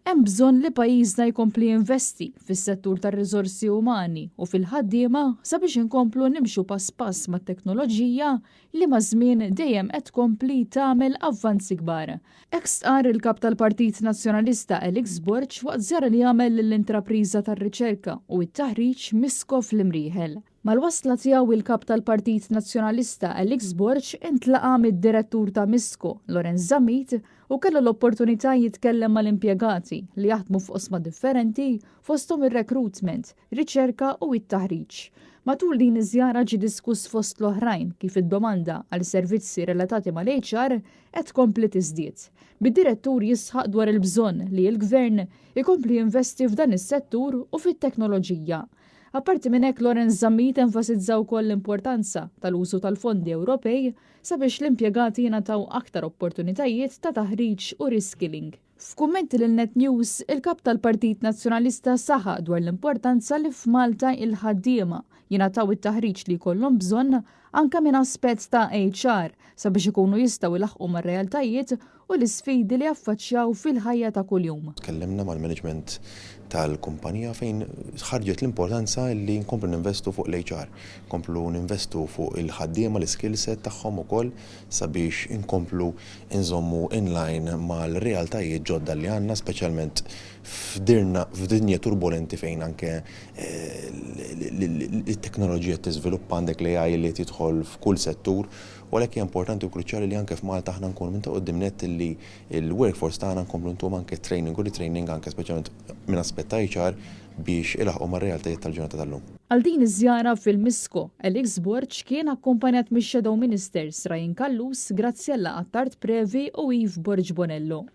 Hemm bżonn li pajjiżna jkompli jinvesti fis-settur tar-riżorsi umani u fil-ħaddiema sabiex inkomplu nimxu pass pass mat-teknoloġija li ma' żmien dejjem qed tkompli tagħmel avvanzi kbar. Hekk stqarr il-kap tal-Partit Nazzjonalista Elix Borg waqt żjara li jagħmel lill-intrapriża tar-riċerka u t-taħriġ Misko fl-Imrieħel. Mal-wasla tiegħu il-kap tal-Partit Nazzjonalista Elix Borg intlaqa mid-direttur ta' Misko, Lorenz Zammit, u kellu l-opportunità jitkellem mal-impjegati li jaħdmu f'qosma differenti fosthom ir-recruitment, riċerka u t-taħriġ. Matul din iż-żjara ġie diskuss fost l-oħrajn kif id-domanda għal servizzi relatati mal-HR qed tkompli tiżdied. Bid-direttur jisħaq dwar il-bżonn li l-Gvern ikompli jinvesti f'dan is-settur u fit-teknoloġija. Apparti minn hekk Lorenz Zammit enfasizzaw ukoll l-importanza tal-użu tal-fondi Ewropej sabiex l-impjegati jingħataw aktar opportunitajiet ta' taħriġ u reskilling. F'kummenti lil Net News, il-kap tal-Partit Nazzjonalista saħaq dwar l-importanza li f'Malta il-ħaddiema jingħataw it-taħriġ li jkollhom bżonn anke minn aspett ta' HR sabiex ikunu jistgħu ilaħqu mar-realtajiet u l-isfidi li affaċċjaw fil-ħajja ta' kuljum. Tkellimna mal-management tal-kumpanija fejn ħarġet l-importanza li nkomplu ninvestu fuq l-HR, nkomplu ninvestu fuq il-ħaddiema l-skill set tagħhom ukoll sabiex inkomplu inżommu inline mal-realtajiet ġodda li għandna speċjalment f'dinja turbolenti fejn anke it-teknoloġija tiżviluppa għandek l-AI li tidħol f'kull settur, u għalhekk hija importanti u kruċjali li anke f'Malta aħna nkunu minn ta' quddiem nett li l-workforce tagħna nkomplu ntuhom anke training u retraining anke speċjalment minn aspett ta' HR biex ilaħqu mar-realtajiet tal-ġurnata tal-lum. Għal din iż-żjara fil-Misko, Elix Borg kien akkumpanjat mix-Shadow Ministers Ryan Kallus, Grazzjella Attard Previ u Yves Borg Bonello.